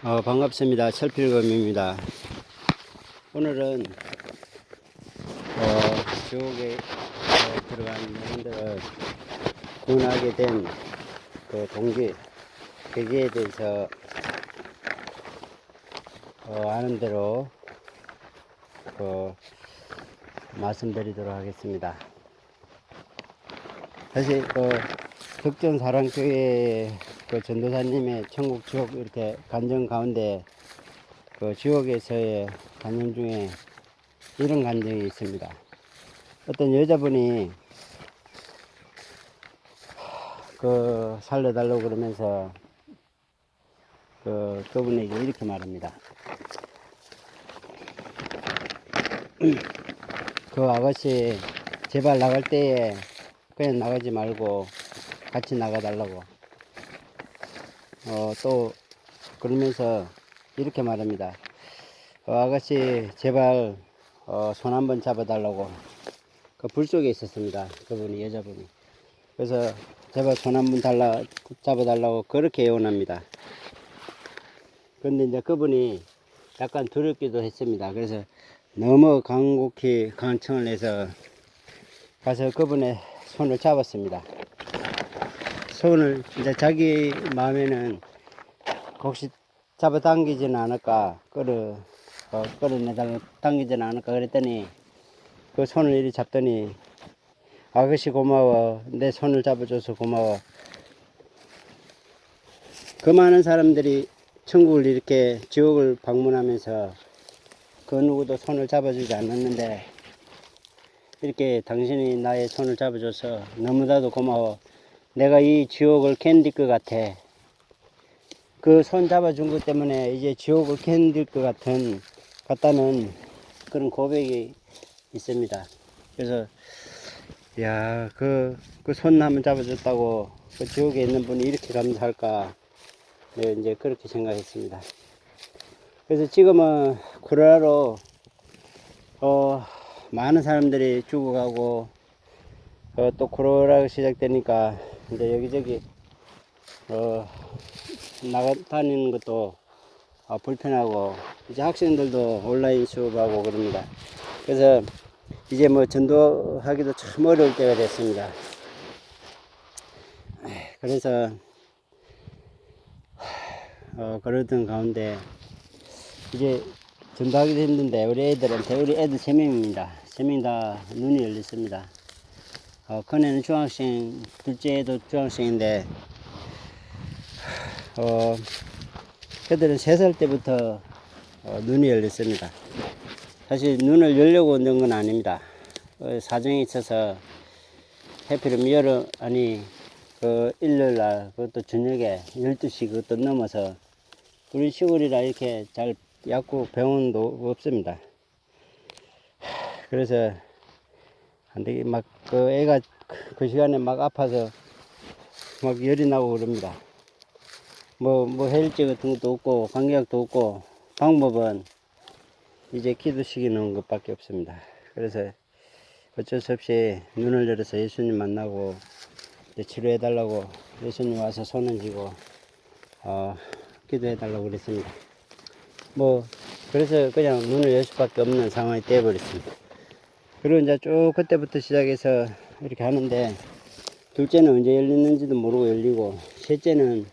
반갑습니다. 철필검입니다. 오늘은 지옥에 들어간 여러분들을 구원하게 된 그 동기 계기에 대해서 아는 대로 말씀드리도록 하겠습니다. 사실 덕전사랑교회 전도사님의 천국 지옥 이렇게 간증 가운데 지옥에서의 간증 중에 이런 간증이 있습니다. 어떤 여자분이 살려달라고 그러면서 그분에게 이렇게 말합니다. 그 아가씨 제발 나갈 때에 그냥 나가지 말고 같이 나가달라고 또 그러면서 이렇게 말합니다. 아가씨 제발 손 한번 잡아달라고. 그 불 속에 있었습니다. 그분이, 여자분이. 그래서 제발 손 한번 잡아달라고 그렇게 애원합니다. 그런데 이제 그분이 약간 두렵기도 했습니다. 그래서 너무 간곡히 간청을 해서 가서 그분의 손을 잡았습니다. 손을 이제 자기 마음에는 혹시 잡아당기지는 않을까, 끌어내달라 당기지는 않을까 그랬더니 그 손을 이리 잡더니 아가씨 고마워. 내 손을 잡아줘서 고마워. 그 많은 사람들이 천국을 이렇게 지옥을 방문하면서 그 누구도 손을 잡아주지 않았는데 이렇게 당신이 나의 손을 잡아줘서 너무나도 고마워. 내가 이 지옥을 견딜 것 같아. 그 손 잡아준 것 때문에 이제 지옥을 견딜 것 같다는 그런 고백이 있습니다. 그래서 야, 그 손 한번 잡아줬다고 그 지옥에 있는 분이 이렇게 감사할까? 네, 이제 그렇게 생각했습니다. 그래서 지금은 코로나로 많은 사람들이 죽어가고 또 코로나가 시작되니까 이제 여기저기 다니는 것도 불편하고 이제 학생들도 온라인 수업하고 그럽니다. 그래서 이제 뭐 전도하기도 참 어려울 때가 됐습니다. 그래서 그러던 가운데 이제 전도하기도 힘든데 우리 애들 3명입니다. 3명 다 눈이 열렸습니다. 큰애는 중학생, 둘째 애도 중학생인데 걔들은 3살 때부터 눈이 열렸습니다. 사실 눈을 열려고 넣은 건 아닙니다. 사정이 있어서 하필이면 일요일날 그것도 저녁에 12시 그것도 넘어서 우리 시골이라 이렇게 잘 약국 병원도 없습니다. 그래서 안되게 애가 그 시간에 막 아파서 막 열이 나고 그럽니다. 뭐 해열제 같은 것도 없고 감기약도 없고 방법은 이제 기도시키는 것밖에 없습니다. 그래서 어쩔 수 없이 눈을 열어서 예수님 만나고 치료해달라고 예수님 와서 손을 쥐고 기도해달라고 그랬습니다. 그래서 그냥 눈을 열 수밖에 없는 상황이 되어버렸습니다. 그리고 이제 쭉 그때부터 시작해서 이렇게 하는데 둘째는 언제 열리는지도 모르고 열리고 셋째는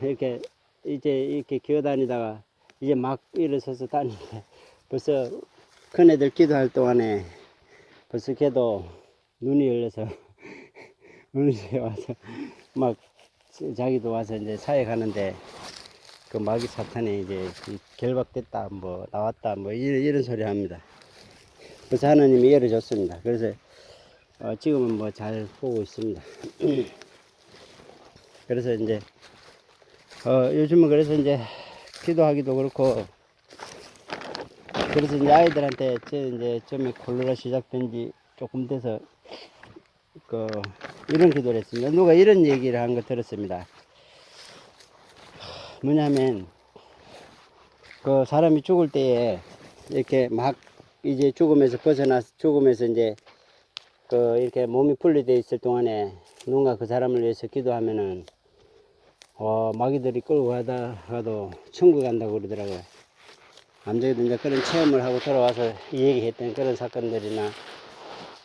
이렇게 이제 이렇게 기어다니다가 이제 막 일어서서 다니는데 벌써 큰애들 기도할 동안에 벌써 걔도 눈이 열려서 눈이 와서 막 자기도 와서 이제 사회 가는데 그 마귀 사탄이 이제 결박됐다 나왔다 이런 소리 합니다. 그래서 하나님이 열어줬습니다. 그래서 지금은 잘 보고 있습니다. 그래서 이제 요즘은 그래서 이제 기도하기도 그렇고 그래서 이제 아이들한테 이제 처음에 콜로라 시작된 지 조금 돼서 이런 기도를 했습니다. 누가 이런 얘기를 한 거 들었습니다. 뭐냐면 사람이 죽을 때에 이렇게 막 이제 죽음에서 이제 이렇게 몸이 분리되어 있을 동안에 누군가 그 사람을 위해서 기도하면은 마귀들이 끌고 가다가도 천국에 간다고 그러더라고요. 남자애도 이제 그런 체험을 하고 돌아와서 이 얘기했던 그런 사건들이나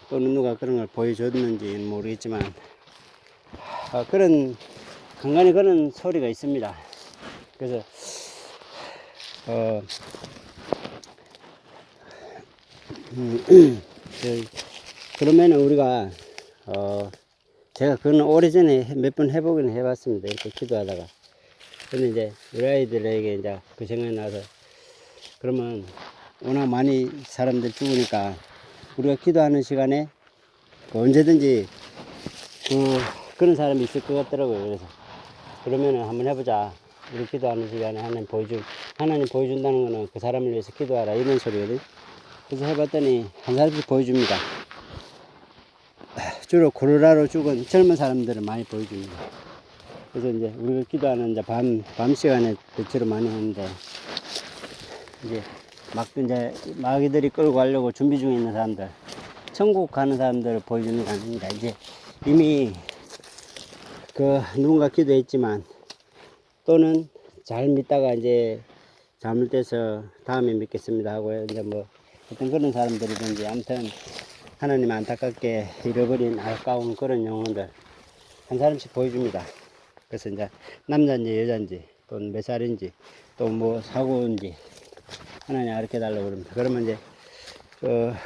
또는 누가 그런 걸 보여줬는지 모르겠지만 그런 간간히 그런 소리가 있습니다. 그래서 그러면은 우리가 제가 그건 오래전에 몇 번 해보긴 해봤습니다. 이렇게 기도하다가. 근데 이제 우리 아이들에게 이제 그 생각이 나서 그러면 워낙 많이 사람들 죽으니까 우리가 기도하는 시간에 언제든지 그런 사람이 있을 것 같더라고요. 그래서 그러면은 한번 해보자. 우리 기도하는 시간에 하나님 보여준다는 거는 그 사람을 위해서 기도하라 이런 소리거든. 그래서 해봤더니 한 사람씩 보여줍니다. 주로 코로나로 죽은 젊은 사람들은 많이 보여줍니다. 그래서 이제 우리가 기도하는 이제 밤 시간에 대체로 많이 하는데 이제 마귀들이 끌고 가려고 준비 중에 있는 사람들, 천국 가는 사람들을 보여주는 게 아닙니다. 이제 이미 누군가 기도했지만 또는 잘 믿다가 이제 잠을 떼서 다음에 믿겠습니다 하고 이제 뭐 어떤 그런 사람들이든지 아무튼 하나님 안타깝게 잃어버린 아까운 그런 영혼들 한 사람씩 보여줍니다. 그래서 이제 남자인지 여자인지 또는 몇 살인지 또 뭐 사고인지 하나님 가르쳐 달라고 그럽니다. 그러면 이제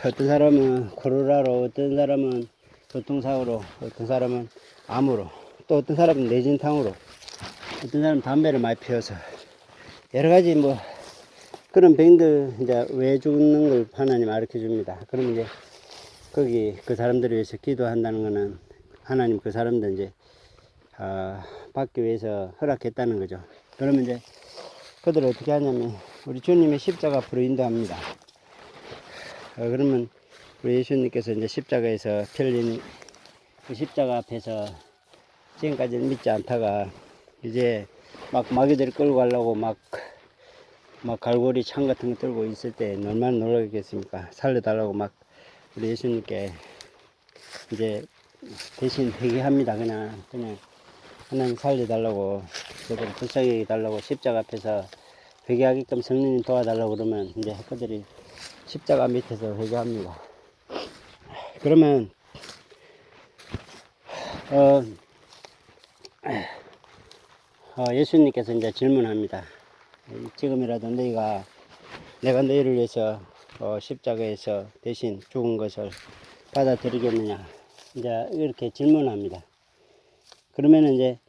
어떤 사람은 코로나로, 어떤 사람은 교통사고로, 어떤 사람은 암으로, 또 어떤 사람은 뇌진탕으로, 어떤 사람은 담배를 많이 피워서 여러 가지 뭐 그런 병들 이제 왜 죽는 걸 하나님 가르쳐 줍니다. 그러면 이제 거기 그 사람들을 위해서 기도한다는 거는 하나님 그 사람들 이제 받기 위해서 허락했다는 거죠. 그러면 이제 그들을 어떻게 하냐면 우리 주님의 십자가 앞으로 인도합니다. 그러면 우리 예수님께서 이제 십자가에서 펴린 그 십자가 앞에서 지금까지는 믿지 않다가 이제 막 마귀들을 끌고 가려고 막 갈고리 창 같은 거 들고 있을 때 얼마나 놀라겠습니까? 살려달라고 막 우리 예수님께 이제 대신 회개합니다. 그냥 하나님 살려달라고 저들 불쌍히 해달라고 십자가 앞에서 회개하게끔 성령님 도와달라고 그러면 이제 그들이 십자가 밑에서 회개합니다. 그러면 예수님께서 이제 질문합니다. 지금이라도 내가 너희를 위해서 십자가에서 대신 죽은 것을 받아들이겠느냐 이제 이렇게 질문합니다. 그러면은 이제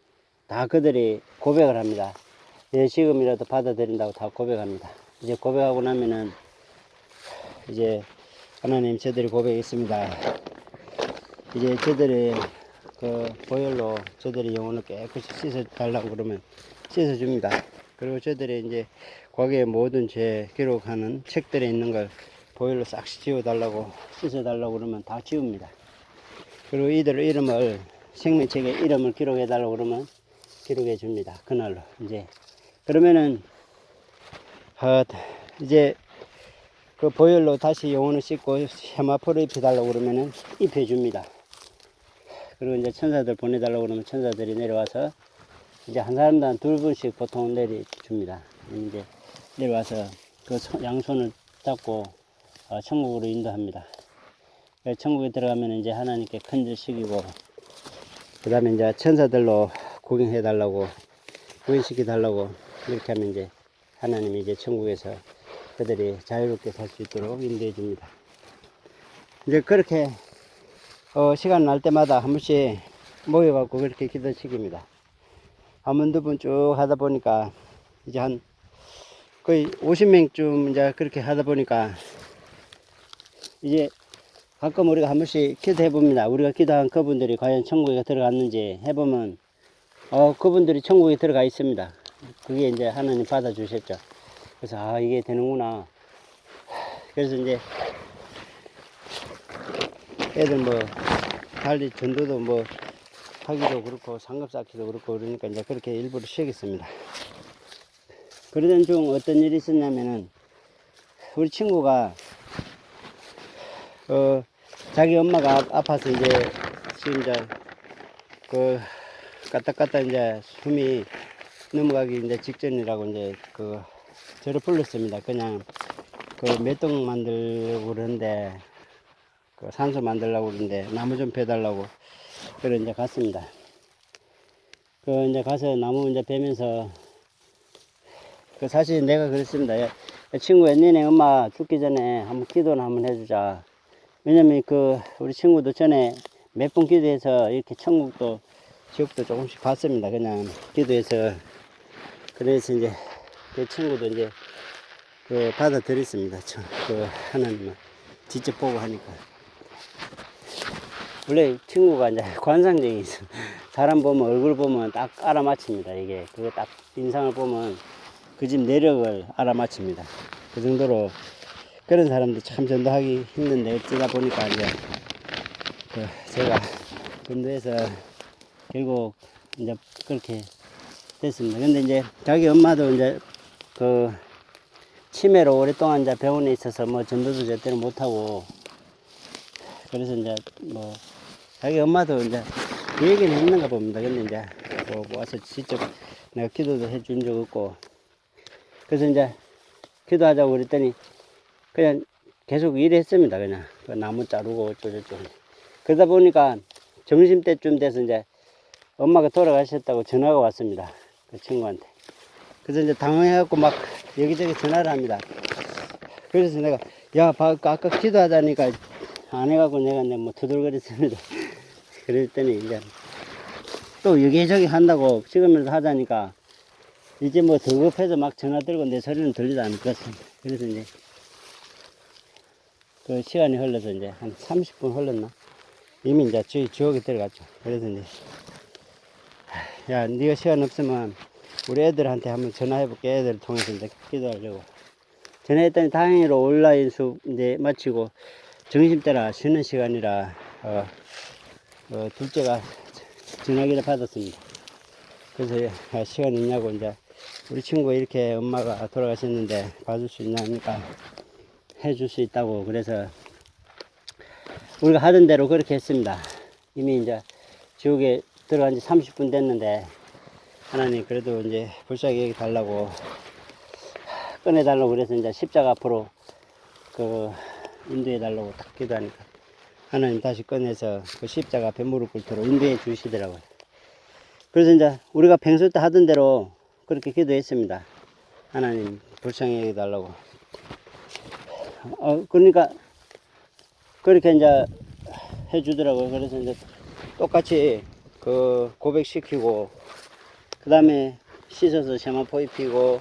다 그들이 고백을 합니다. 예, 지금이라도 받아들인다고 다 고백합니다. 이제 고백하고 나면은 이제 하나님 저들이 고백했습니다. 이제 저들이 그 보혈로 저들의 영혼을 깨끗이 씻어 달라고 그러면 씻어 줍니다. 그리고 저들이 이제 과거의 모든 죄 기록하는 책들에 있는 걸 보혈로 싹 지워 달라고 씻어 달라고 그러면 다 지웁니다. 그리고 이들의 이름을 생명책에 이름을 기록해 달라고 그러면 기록해 줍니다. 그날로 이제 그러면은 이제 그 보혈로 다시 영혼을 씻고 세마포를 입혀달라고 그러면은 입혀줍니다. 그리고 이제 천사들 보내달라고 그러면 천사들이 내려와서 이제 한 사람당 2분씩 보통 내려줍니다. 이제 내려와서 그 양손을 잡고 천국으로 인도합니다. 천국에 들어가면 이제 하나님께 큰절 시키고 그 다음에 이제 천사들로 구경해 달라고 구경시켜 달라고 이렇게 하면 이제 하나님이 이제 천국에서 그들이 자유롭게 살 수 있도록 인도해 줍니다. 이제 그렇게 시간 날 때마다 한 번씩 모여갖고 그렇게 기도시킵니다. 한 번, 두 번 쭉 하다 보니까 이제 한 거의 50명쯤 이제 그렇게 하다 보니까 이제 가끔 우리가 한 번씩 기도해 봅니다. 우리가 기도한 그분들이 과연 천국에 들어갔는지 해보면 그분들이 천국에 들어가 있습니다. 그게 이제 하나님 받아주셨죠. 그래서 이게 되는구나. 그래서 이제 애들 뭐 달리 전도도 뭐 하기도 그렇고 상급 쌓기도 그렇고 그러니까 이제 그렇게 일부러 쉬겠습니다. 그러던 중 어떤 일이 있었냐면은 우리 친구가 자기 엄마가 아파서 이제 지금 이제 까딱까딱 이제 숨이 넘어가기 이제 직전이라고 이제 그 저를 불렀습니다. 그냥 그 맷동 만들려고 그러는데 그 산소 만들려고 그러는데 나무 좀 베달라고 그래 이제 갔습니다. 그 이제 가서 나무 이제 베면서 그 사실 내가 그랬습니다. 야, 친구야, 니네 엄마 죽기 전에 한번 기도를 한번 해주자. 왜냐면 그 우리 친구도 전에 몇 번 기도해서 이렇게 천국도 지옥도 조금씩 봤습니다. 그냥 기도해서. 그래서 이제 그 친구도 이제 그 받아들였습니다. 그 하나님은 직접 보고 하니까. 원래 친구가 이제 관상적이 있어. 사람 보면 얼굴 보면 딱 알아맞힙니다. 이게 그거 딱 인상을 보면 그 집 내력을 알아맞힙니다. 그 정도로 그런 사람들 참 전도하기 힘든데 어쩌다 보니까 이제 그 제가 전도해서 결국 이제 그렇게 됐습니다. 근데 이제 자기 엄마도 이제 그 치매로 오랫동안 이제 병원에 있어서 뭐 전도도 제대로 못하고 그래서 이제 뭐 자기 엄마도 이제 그 얘기는 했는가 봅니다. 근데 이제 뭐 와서 직접 내가 기도도 해준 적 없고 그래서 이제 기도하자고 그랬더니 그냥 계속 일했습니다. 그냥 그 나무 자르고 어쩌고저쩌고 그러다 보니까 점심때쯤 돼서 이제 엄마가 돌아가셨다고 전화가 왔습니다. 그 친구한테. 그래서 이제 당황해갖고 막 여기저기 전화를 합니다. 그래서 내가 야 아까 기도하자니까 안 해갖고 내가 뭐 두들거렸습니다. 그랬더니 이제 또 여기저기 한다고 찍으면서 하자니까 이제 뭐 더 급해서 막 전화 들고 내 소리는 들리도 않을 것 같습니다. 그래서 이제 그 시간이 흘러서 이제 한 30분 흘렀나? 이미 이제 지옥에 들어갔죠. 그래서 이제 야 네가 시간 없으면 우리 애들한테 한번 전화해볼게. 애들을 통해서 이제 기도하려고 전화했더니 다행히로 온라인 수업 이제 마치고 점심때라 쉬는 시간이라 둘째가 전화기를 받았습니다. 그래서 야, 시간 있냐고 이제 우리 친구가 이렇게 엄마가 돌아가셨는데 봐줄 수 있냐니까 해줄 수 있다고 그래서 우리가 하던 대로 그렇게 했습니다. 이미 이제 지옥에 들어간 지 30분 됐는데 하나님 그래도 이제 불쌍히 여기 달라고 꺼내달라고 그래서 이제 십자가 앞으로 그 인도해 달라고 딱 기도하니까 하나님 다시 꺼내서 그 십자가 앞에 무릎 꿇도록 인도해 주시더라고요. 그래서 이제 우리가 평소 때 하던 대로 그렇게 기도했습니다. 하나님 불쌍히 여기 달라고. 그러니까 그렇게 이제 해주더라고요. 그래서 이제 똑같이 그 고백시키고 그 다음에 씻어서 세마포 입히고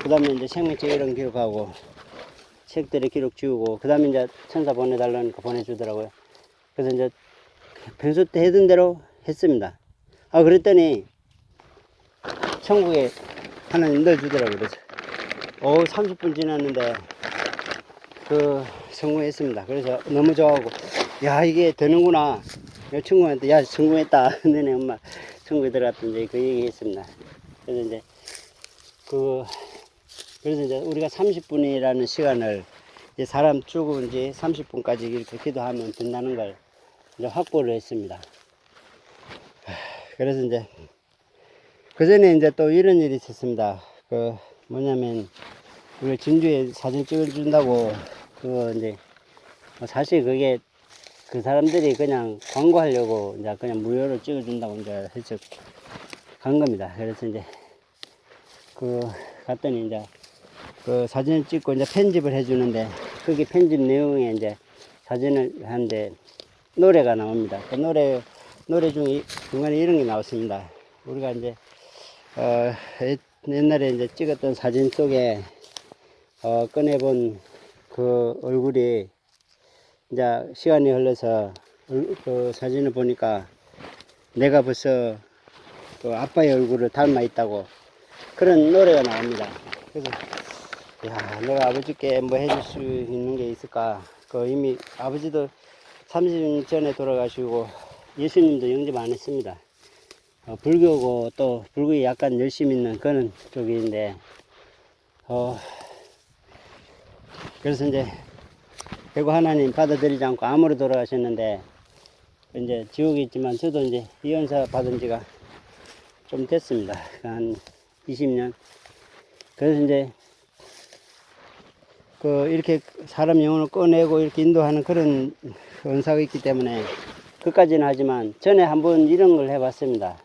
그 다음에 이제 생명체 이런 기록하고 책들의 기록 지우고 그 다음에 이제 천사 보내달라니까 보내주더라고요. 그래서 이제 평소 때 했던 대로 했습니다. 그랬더니 천국에 하나님 넣어주더라고요. 그래서 30분 지났는데 그 성공했습니다. 그래서 너무 좋아하고 야 이게 되는구나. 친구한테 야 성공했다. 너네 엄마 천국에 들어갔던데 그 얘기 했습니다. 그래서 이제 그래서 이제 우리가 30분이라는 시간을 이제 사람 죽은 지 30분까지 이렇게 기도하면 된다는 걸 이제 확보를 했습니다. 그래서 이제 그 전에 이제 또 이런 일이 있었습니다. 그 뭐냐면 우리 진주에 사진 찍어준다고 그거 이제 사실 그게 그 사람들이 그냥 광고하려고 이제 그냥 무료로 찍어준다고 이제 해서 간 겁니다. 그래서 이제 갔더니 이제 그 사진을 찍고 이제 편집을 해주는데 거기 편집 내용에 이제 사진을 하는데 노래가 나옵니다. 그 노래 중에 중간에 이런 게 나왔습니다. 우리가 이제 옛날에 이제 찍었던 사진 속에 꺼내본 그 얼굴이 이제 시간이 흘러서 그 사진을 보니까 내가 벌써 그 아빠의 얼굴을 닮아 있다고 그런 노래가 나옵니다. 그래서 야 내가 아버지께 뭐 해줄 수 있는 게 있을까. 그 이미 아버지도 30년 전에 돌아가시고 예수님도 영접 안 했습니다. 불교고 또 불교에 약간 열심 있는 그런 쪽인데 그래서 이제 결국 하나님 받아들이지 않고 암으로 돌아가셨는데 이제 지옥에 있지만 저도 이제 이혼사 받은 지가 좀 됐습니다. 한 20년. 그래서 이제 이렇게 사람 영혼을 꺼내고 이렇게 인도하는 그런 은사가 있기 때문에 그까지는 하지만 전에 한번 이런 걸 해봤습니다.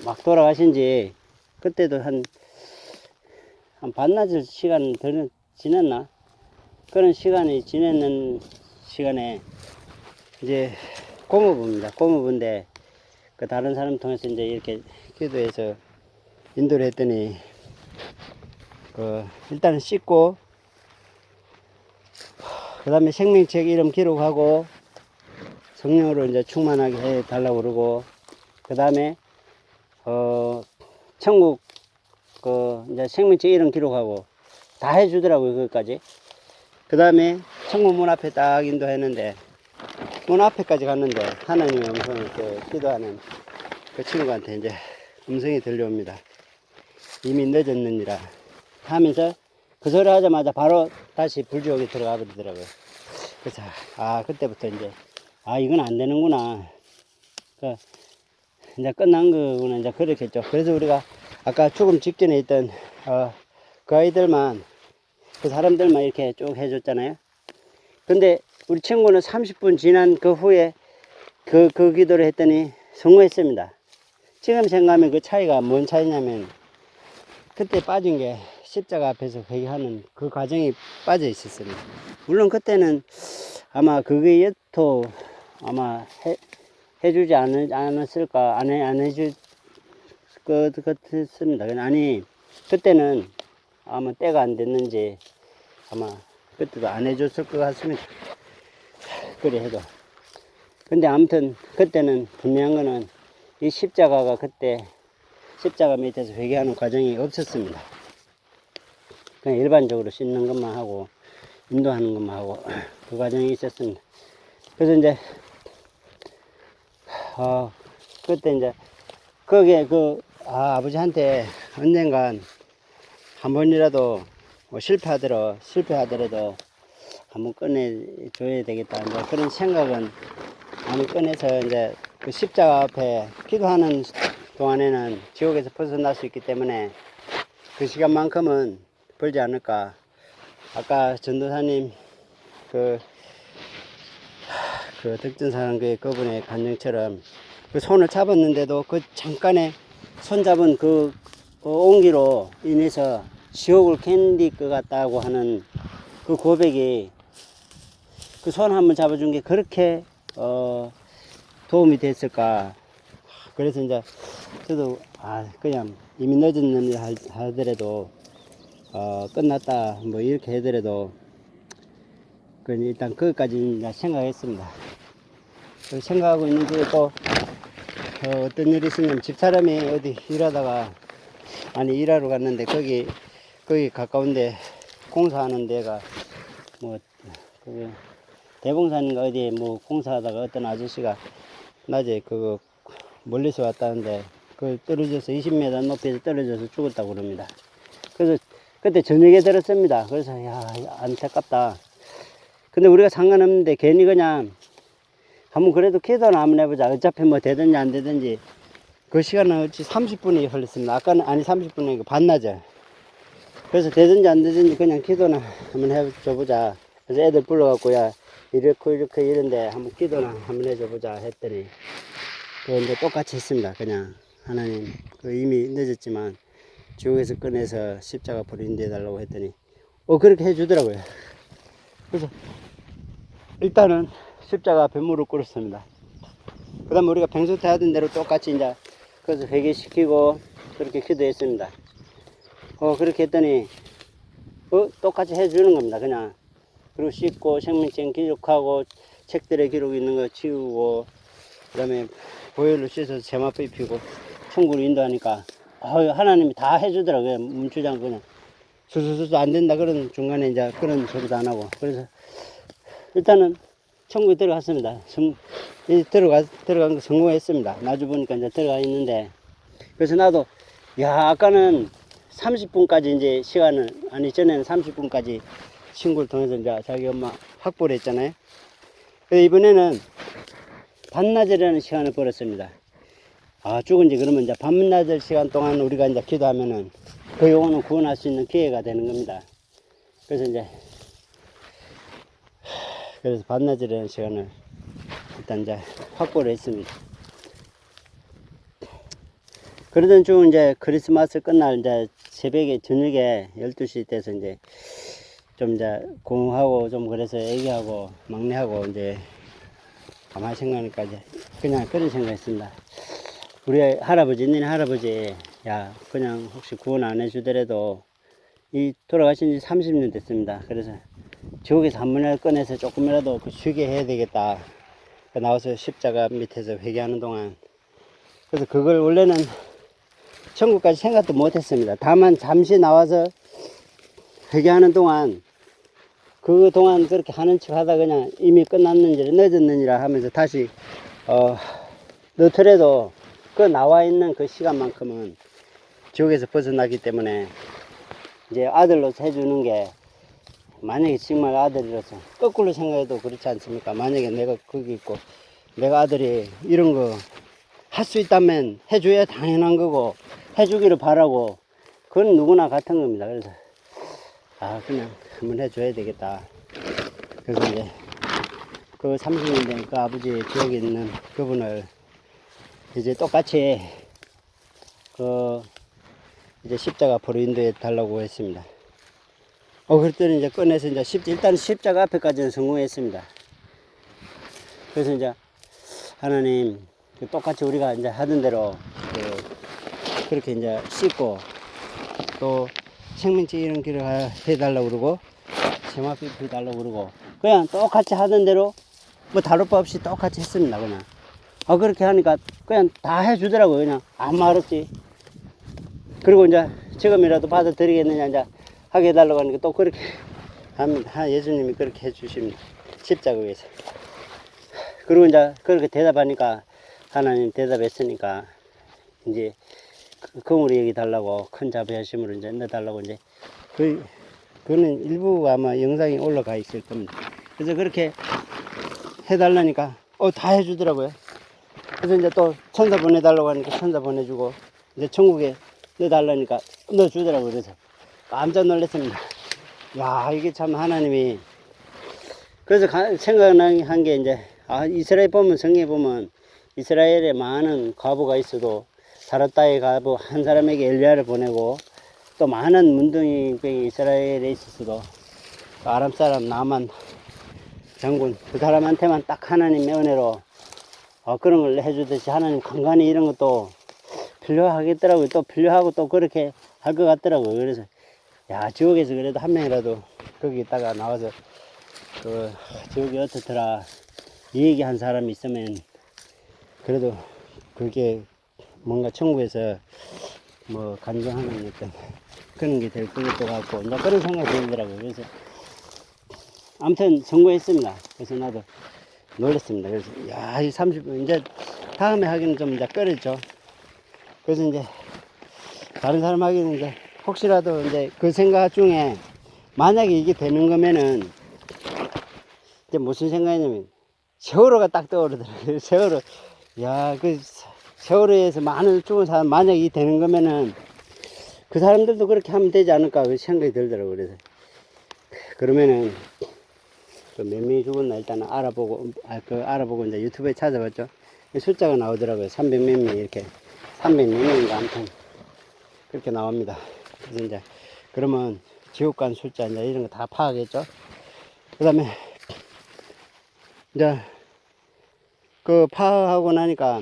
막 돌아가신 지 그때도 한 반나절 시간 더 지났나? 그런 시간이 지냈는 시간에 이제 고모부입니다. 고모부인데 그 다른 사람 통해서 이제 이렇게 기도해서 인도를 했더니 일단은 씻고 그 다음에 생명책 이름 기록하고 성령으로 이제 충만하게 해 달라고 그러고 그 다음에 천국 이제 생명책 이름 기록하고 다 해주더라고요. 그것까지. 그 다음에 천국 문 앞에 딱 인도했는데 문 앞에까지 갔는데 하나님의 음성을 기도하는 그 친구한테 이제 음성이 들려옵니다. 이미 늦었느니라 하면서 그 소리 하자마자 바로 다시 불지옥에 들어가 버리더라고요. 그래서 그때부터 이제 이건 안 되는구나. 이제 끝난 거구나. 이제 그렇겠죠. 그래서 우리가 아까 죽음 직전에 있던 그 아이들만 그 사람들만 이렇게 쭉 해줬잖아요. 근데 우리 친구는 30분 지난 그 후에 그 기도를 했더니 성공했습니다. 지금 생각하면 그 차이가 뭔 차이냐면 그때 빠진 게 십자가 앞에서 회개하는 그 과정이 빠져 있었습니다. 물론 그때는 아마 그게 여토 아마 해주지 않았을까 안 해줄 것 같습니다. 아니 그때는 아마 때가 안 됐는지 아마 그때도 안 해줬을 것 같습니다. 그래 해도. 근데 아무튼 그때는 분명한 거는 이 십자가가 그때 십자가 밑에서 회개하는 과정이 없었습니다. 그냥 일반적으로 씻는 것만 하고 인도하는 것만 하고 그 과정이 있었습니다. 그래서 이제 그때 이제 거기에 아버지한테 언젠간 한 번이라도 뭐 실패하더라도 한번 꺼내줘야 되겠다. 이제 그런 생각은 한번 꺼내서 이제 그 십자가 앞에 기도하는 동안에는 지옥에서 벗어날 수 있기 때문에 그 시간만큼은 벌지 않을까. 아까 전도사님 그 득전사랑교회 그분의 간증처럼 그 손을 잡았는데도 그 잠깐의 손 잡은 그 온기로 인해서 지옥을 견딜 것 같다고 하는 그 고백이 그 손 한번 잡아준 게 그렇게 도움이 됐을까. 그래서 이제 저도 그냥 이미 늦었는데 하더라도 끝났다 뭐 이렇게 하더라도 일단 그것까지 생각했습니다. 생각하고 있는 중에 또 어떤 일이 있으면 집사람이 어디 일하러 갔는데 거기 가까운데 공사하는 데가 뭐 대봉산인가 어디에 뭐 공사하다가 어떤 아저씨가 낮에 멀리서 왔다는데 떨어져서 20m 높이에서 떨어져서 죽었다고 그럽니다. 그래서 그때 저녁에 들었습니다. 그래서 안타깝다. 근데 우리가 상관없는데 괜히 그냥 한번 그래도 기도나 한번 해보자. 어차피 뭐 되든지 안 되든지. 그 시간은 어찌 30분이 흘렀습니다. 아까는 30분이 아니고 반나절. 그래서 되든지 안 되든지 그냥 기도나 한번 해줘보자. 그래서 애들 불러갖고 이렇게 이런데 한번 기도나 한번 해줘보자 했더니 이제 똑같이 했습니다. 그냥 하나님 이미 늦었지만 지옥에서 꺼내서 십자가 불에 인도해달라고 했더니 그렇게 해주더라고요. 그래서 일단은 십자가 앞에 무릎 꿇었습니다. 그 다음에 우리가 평소 때 하던 대로 똑같이 이제 그래서 회개시키고 그렇게 기도했습니다. 그렇게 했더니 똑같이 해주는 겁니다. 그냥 그리고 씻고 생명책 기록하고 책들에 기록 있는 거 치우고 그 다음에 보혈로 씻어서 제맛 입히고 천국으로 인도하니까 하나님이 다 해주더라고요. 멈추지 않고 그냥 수수수 안 된다 그런 중간에 이제 그런 소리도 안 하고. 그래서 일단은 천국에 들어갔습니다. 들어간 거 성공했습니다. 나중 보니까 이제 들어가 있는데, 그래서 나도 아까는 30분까지 이제 시간을 전에는 30분까지 친구를 통해서 이제 자기 엄마 확보를 했잖아요. 그래서 이번에는 반나절이라는 시간을 벌었습니다. 아, 죽은지 그러면 이제 밤낮을 시간 동안 우리가 이제 기도하면은 그 영혼을 구원할 수 있는 기회가 되는 겁니다. 그래서 이제, 그래서 밤낮이라는 시간을 일단 이제 확보를 했습니다. 그러던 중 이제 크리스마스 끝날 이제 새벽에 저녁에 12시 돼서 이제 좀 이제 공하고 좀 그래서 애기하고 막내하고 이제 가만히 생각하니까 이제 그냥 그런 생각했습니다. 우리 할아버지, 니네 할아버지, 야, 그냥 혹시 구원 안 해주더라도 이 돌아가신 지 30년 됐습니다. 그래서 지옥에서 한 번이라도 꺼내서 조금이라도 쉬게 해야 되겠다. 나와서 십자가 밑에서 회개하는 동안. 그래서 그걸 원래는 천국까지 생각도 못 했습니다. 다만 잠시 나와서 회개하는 동안 그동안 그렇게 하는 척 하다 그냥 이미 끝났는지 늦었는지라 하면서 다시 넣더라도 그 나와 있는 그 시간만큼은 지옥에서 벗어나기 때문에 이제 아들로서 해주는 게 만약에 정말 아들이라서 거꾸로 생각해도 그렇지 않습니까? 만약에 내가 거기 있고 내가 아들이 이런 거 할 수 있다면 해줘야 당연한 거고 해주기를 바라고 그건 누구나 같은 겁니다. 그래서 그냥 한번 해줘야 되겠다. 그래서 이제 그 30년 된 그 아버지 지역에 있는 그분을 이제 똑같이 이제 십자가 앞으로 인도해 달라고 했습니다. 그랬더니 이제 꺼내서 이제 일단 십자가 앞에까지는 성공했습니다. 그래서 이제 하나님 똑같이 우리가 이제 하던 대로 그렇게 이제 씻고 또 생명체 이런 길을 해달라고 그러고 세마피 해달라고 그러고 그냥 똑같이 하던 대로 뭐 다를 바 없이 똑같이 했습니다. 그냥 그렇게 하니까 그냥 다 해주더라고요. 그냥 아무 말 없이. 그리고 이제 지금이라도 받아들이겠느냐 이제 하게 해달라고 하니까 또 그렇게 합니다. 예수님이 그렇게 해주십니다. 십자가 위에서. 그리고 이제 그렇게 대답하니까 하나님 대답했으니까 이제 금으로 얘기 달라고 큰 자비하심으로 이제 넣어달라고 이제 그거는 일부 아마 영상이 올라가 있을 겁니다. 그래서 그렇게 해달라니까 다 해주더라고요. 그래서 이제 또 천사 보내달라고 하니까 천사 보내주고 이제 천국에 넣어달라니까 넣어주더라고요. 그래서 깜짝 놀랐습니다. 야, 이게 참 하나님이. 그래서 생각한 게 이제 이스라엘 보면 성경에 보면 이스라엘에 많은 과부가 있어도 사렙다의 과부 한 사람에게 엘리야를 보내고 또 많은 문둥이병이 이스라엘에 있었어도 아람 사람 나만 장군 그 사람한테만 딱 하나님의 은혜로 그런 걸 해주듯이 하나님 간간히 이런 것도 필요하겠더라고요. 또 필요하고 또 그렇게 할 것 같더라고요. 그래서 야, 지옥에서 그래도 한 명이라도 거기다가 나와서 지옥이 어떻더라 이 얘기 한 사람이 있으면 그래도 그게 뭔가 천국에서 뭐 간증하는 어떤 그런 게 될 것도 같고 이제 그런 생각이 들더라고요. 그래서 아무튼 성공했습니다. 그래서 나도 놀랐습니다. 그래서 야, 이 30분 이제 다음에 하기는 좀 이제 꺼렸죠. 그래서 이제 다른 사람 하기는 이제 혹시라도 이제 그 생각 중에 만약에 이게 되는 거면은 이제 무슨 생각이냐면 세월호가 딱 떠오르더라고요. 세월호. 야, 그 세월호에서 많은 죽은 사람 만약에 이게 되는 거면은 그 사람들도 그렇게 하면 되지 않을까 그 생각이 들더라고요. 그래서 그러면은 몇 명이 죽었나 일단 알아보고 이제 유튜브에 찾아봤죠. 숫자가 나오더라고요. 300몇 명 이렇게 300몇 명인가 아무튼 그렇게 나옵니다. 그래서 이제 그러면 지옥 간 숫자 이제 이런 거 다 파악했죠. 그 다음에 이제 그 파악하고 나니까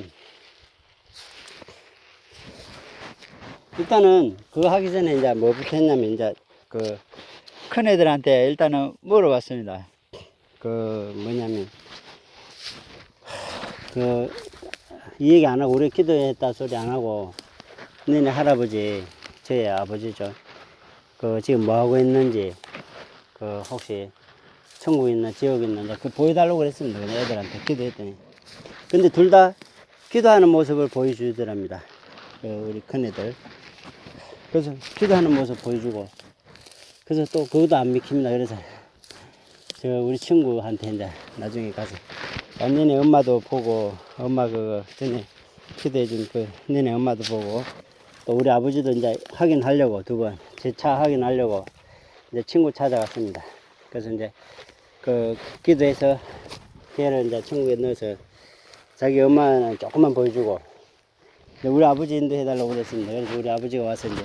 일단은 그거 하기 전에 이제 뭐부터 했냐면 이제 그 큰 애들한테 일단은 물어봤습니다. 뭐냐면 이 얘기 안 하고 우리 기도했다 소리 안 하고 너네 할아버지 저희 아버지죠. 지금 뭐 하고 있는지 혹시 천국에 있나 지옥에 있나 보여달라고 그랬습니다. 그냥 애들한테 기도했더니 근데 둘 다 기도하는 모습을 보여주더랍니다. 우리 큰애들. 그래서 기도하는 모습 보여주고 그래서 또 그것도 안 믿깁니다. 그래서 우리 친구한테 이제 나중에 가서 완전히 엄마도 보고 엄마 전에 기도해준 그 너네 엄마도 보고 또 우리 아버지도 이제 확인하려고 두 번 제 차 확인하려고 이제 친구 찾아갔습니다. 그래서 이제 그 기도해서 걔를 이제 천국에 넣어서 자기 엄마는 조금만 보여주고 우리 아버지 인도해달라고 그랬습니다. 그래서 우리 아버지가 와서 이제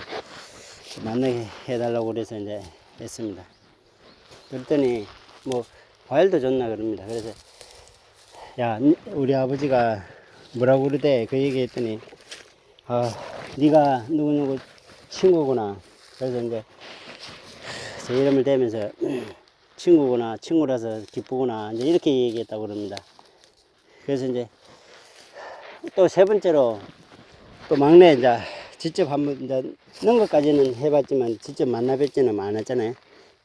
만나게 해달라고 그래서 이제 했습니다. 그랬더니 뭐 과일도 줬나 그럽니다. 그래서 야 우리 아버지가 뭐라고 그러대 그 얘기했더니 네가 누구누구 친구구나. 그래서 이제 제 이름을 대면서 친구구나, 친구라서 기쁘구나, 이제 이렇게 얘기했다고 그럽니다. 그래서 이제 또 세 번째로 또 막내 이제 직접 한번 이제 넣은 것까지는 해봤지만 직접 만나 뵙지는 않았잖아요.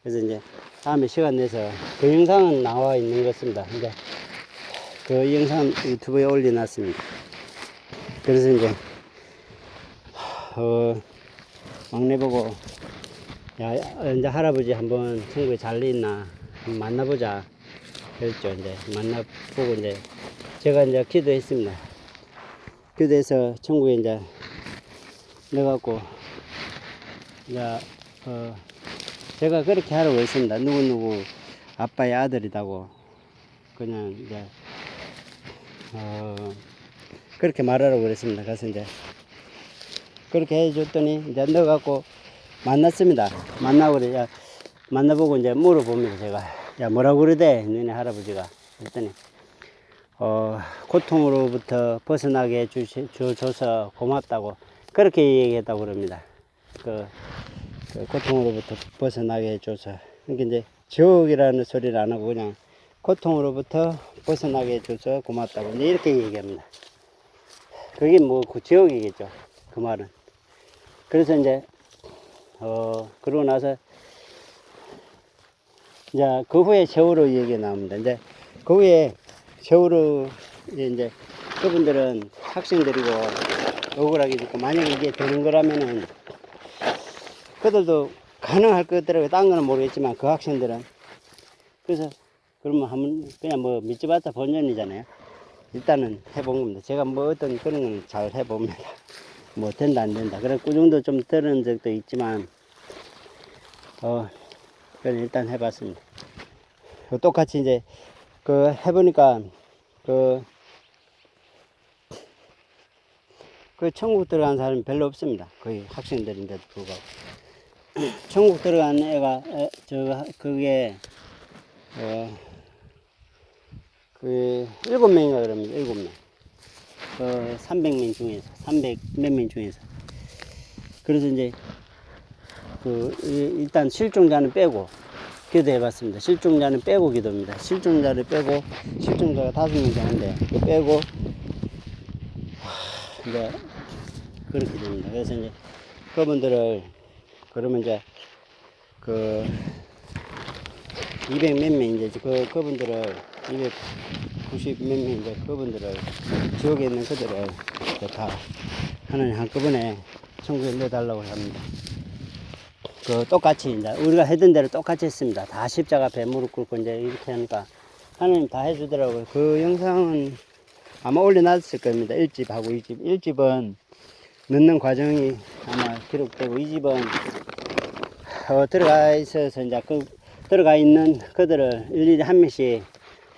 그래서 이제 다음에 시간 내서 그 영상은 나와 있는 것 같습니다. 근데 그 영상 유튜브에 올려놨습니다. 그래서 이제 막내 보고 야 이제 할아버지 한번 천국에 잘 있나 한번 만나보자 그랬죠. 이제 만나보고 이제 제가 이제 기도했습니다. 기도해서 천국에 이제 넣어갖고 이제 제가 그렇게 하라고 했습니다. 누구누구 아빠의 아들이라고 그냥 이제 그렇게 말하라고 그랬습니다. 그래서 이제 그렇게 해줬더니 이제 넣어갖고 만났습니다. 만나고 그래. 야, 만나보고 이제 물어봅니다. 제가 야 뭐라고 그러대 너네 할아버지가 그랬더니 고통으로부터 벗어나게 주셔서 고맙다고 그렇게 얘기했다고 그럽니다. 그 고통으로부터 벗어나게 해줘서 그러니까 이제 지옥이라는 소리를 안 하고 그냥 고통으로부터 벗어나게 해줘서 고맙다고 이제 이렇게 얘기합니다. 그게 뭐 그 지옥이겠죠. 그 말은. 그래서 이제 그러고 나서 이제 그 후에 세월호 얘기가 나옵니다. 이제 그 후에 세월호 이제 그분들은 학생들이고 억울하게 죽고 만약에 이게 되는 거라면은 그들도 가능할 것더라고요. 딴 거는 모르겠지만 그 학생들은 그래서 그러면 한번 그냥 뭐 믿지봤자 본전이잖아요. 일단은 해본 겁니다. 제가 뭐 어떤 그런 건 잘 해봅니다. 뭐 된다 안 된다. 그래 꾸중도 좀 들은 적도 있지만 그냥 일단 해봤습니다. 똑같이 이제 그 해보니까 그 천국 들어간 사람이 별로 없습니다. 거의 학생들인데도 불구하고 천국 들어간 애가 그게 그 7명인가 그럽니다. 7명. 300명 중에서 300 몇 명 중에서 그래서 이제 일단 실종자는 빼고 기도해봤습니다. 실종자는 빼고 기도입니다. 실종자를 빼고 실종자가 5명 되는데 빼고 이제 그렇게 됩니다. 그래서 이제 그분들을 그러면 이제 200 몇 명 이제 그분들을 290 몇 명 이제 그분들을 지옥에 있는 그들을 다 하나님 한꺼번에 천국에 넣어달라고 합니다. 똑같이 이제 우리가 했던 대로 똑같이 했습니다. 다 십자가 앞에 무릎 꿇고 이제 이렇게 하니까 하나님 다 해주더라고요. 그 영상은 아마 올려놨을 겁니다. 1집하고 2집. 1집은 넣는 과정이 아마 기록되고 2집은 들어가 있어서 이제 들어가 있는 그들을 일일이 한 명씩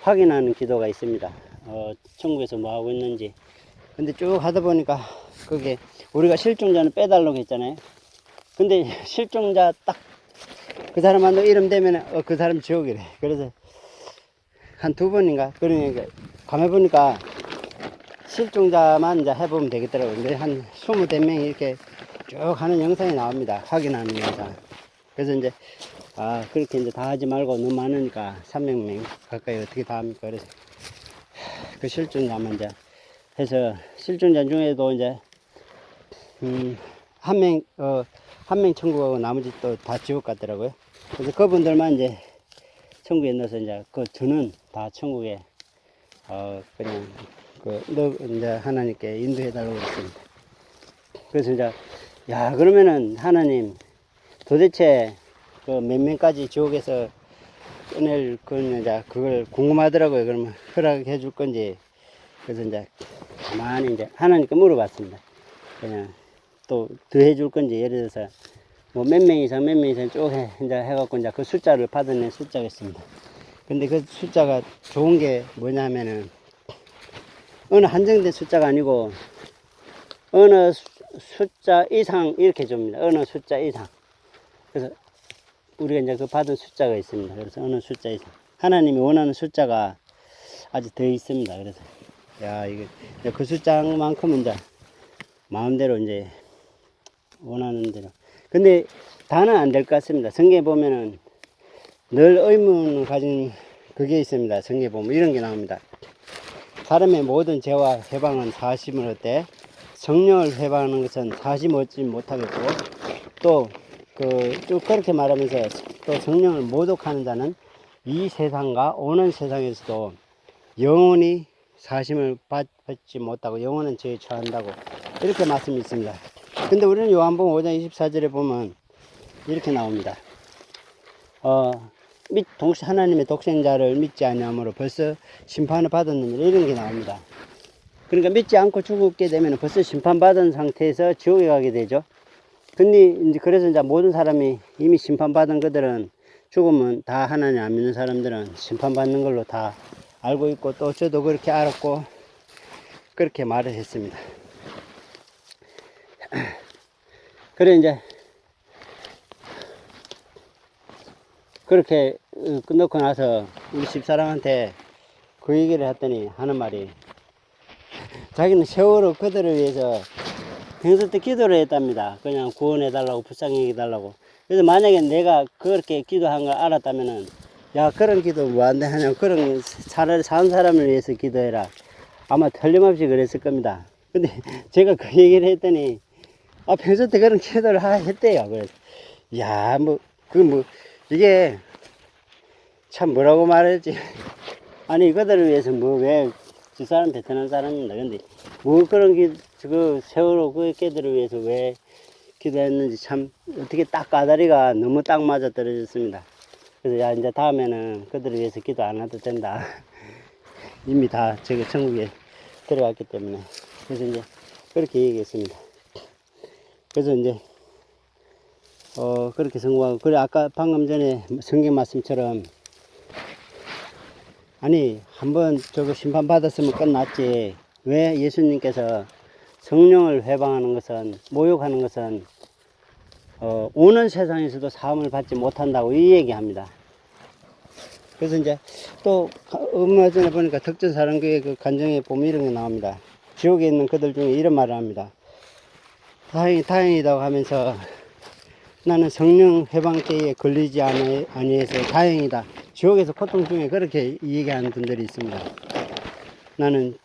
확인하는 기도가 있습니다. 천국에서 뭐 하고 있는지. 근데 쭉 하다 보니까 그게 우리가 실종자는 빼달라고 했잖아요. 근데 실종자 딱 그 사람한테 이름 대면 그 사람 지옥이래. 그래서 한 2번인가 그러니까 가만 보니까 실종자만 이제 해보면 되겠더라고요. 근데 한 20명 이렇게 쭉 하는 영상이 나옵니다. 확인하는 영상. 그래서 이제 그렇게 이제 다 하지 말고 너무 많으니까 300명 가까이 어떻게 다 합니까? 그래서 그 실종자만 이제 해서 실종자 중에도 이제 한 명 천국하고 나머지 또 다 지옥 같더라고요. 그래서 그분들만 이제 천국에 넣어서 이제 저는 다 천국에 그냥 이제 하나님께 인도해 달라고 했습니다. 그래서 이제 그러면은 하나님 도대체 몇 명까지 지옥에서 꺼낼 이제 그걸 궁금하더라고요. 그러면 허락해 줄 건지. 그래서 이제 가만히 이제 하나님께 물어봤습니다. 그냥 또 더 해줄 건지, 예를 들어서 뭐 몇 명 이상 쭉 이제 해갖고 이제 그 숫자를 받아낸 숫자가 있습니다. 근데 그 숫자가 좋은 게 뭐냐면은 어느 한정된 숫자가 아니고 어느 숫자 이상 이렇게 줍니다. 어느 숫자 이상. 그래서 우리가 이제 그 받은 숫자가 있습니다. 그래서 어느 숫자 이상. 하나님이 원하는 숫자가 아직 더 있습니다. 그래서 야, 이게 그 숫자만큼은 이제 마음대로 이제 원하는 대로. 근데 다는 안 될 것 같습니다. 성경에 보면은 늘 의문을 가진 그게 있습니다. 성경에 보면 이런 게 나옵니다. 사람의 모든 죄와 해방은 사심을 얻되 성령을 해방하는 것은 사심 얻지 못하겠고, 또 쭉 그렇게 말하면서 또 성령을 모독하는 자는 이 세상과 오는 세상에서도 영원히 사심을 받지 못하고 영원한 죄에 처한다고 이렇게 말씀이 있습니다. 근데 우리는 요한복음 5장 24절에 보면 이렇게 나옵니다. 하나님의 독생자를 믿지 아니함으로 벌써 심판을 받았느니라, 이런 게 나옵니다. 그러니까 믿지 않고 죽게 되면 벌써 심판받은 상태에서 지옥에 가게 되죠. 근데 이제 그래서 이제 모든 사람이 이미 심판받은 그들은 죽으면 다 하나님 안 믿는 사람들은 심판받는 걸로 다 알고 있고, 또 저도 그렇게 알았고 그렇게 말을 했습니다. 그래 이제 그렇게 끝놓고 나서 우리 집사람한테 그 얘기를 했더니 하는 말이, 자기는 세월호 그들을 위해서 평소 때 기도를 했답니다. 그냥 구원해달라고, 불쌍히 해달라고. 그래서 만약에 내가 그렇게 기도한 걸 알았다면은, 야, 그런 기도 뭐 안 돼 하냐, 그런 차라리 사는 사람을 위해서 기도해라, 아마 틀림없이 그랬을 겁니다. 근데 제가 그 얘기를 했더니 평소 때 그런 기도를 했대요. 그래서 야, 이게 참 뭐라고 말했지. 아니, 그들을 위해서 왜 그 사람 베트남 사람입니다. 근데 뭐 그런 그 세월호 그 개들을 위해서 왜 기도했는지 참 어떻게 딱 까다리가 너무 딱 맞아 떨어졌습니다. 그래서 야, 이제 다음에는 그들을 위해서 기도 안 해도 된다. 이미 다 저기 천국에 들어갔기 때문에. 그래서 이제 그렇게 얘기했습니다. 그래서 이제 그렇게 성공하고, 그래 아까 방금 전에 성경 말씀처럼, 아니 한번 저거 심판 받았으면 끝났지, 왜 예수님께서 성령을 회방하는 것은, 모욕하는 것은 오는 세상에서도 사함을 받지 못한다고 이 얘기합니다. 그래서 이제 또 얼마 전에 보니까 덕전사랑교회 그 간정에 보면 이런 게 나옵니다. 지옥에 있는 그들 중에 이런 말을 합니다. 다행이다고 하면서, 나는 성령 해방죄에 걸리지 아니해서 다행이다. 지옥에서 고통 중에 그렇게 얘기하는 분들이 있습니다. 나는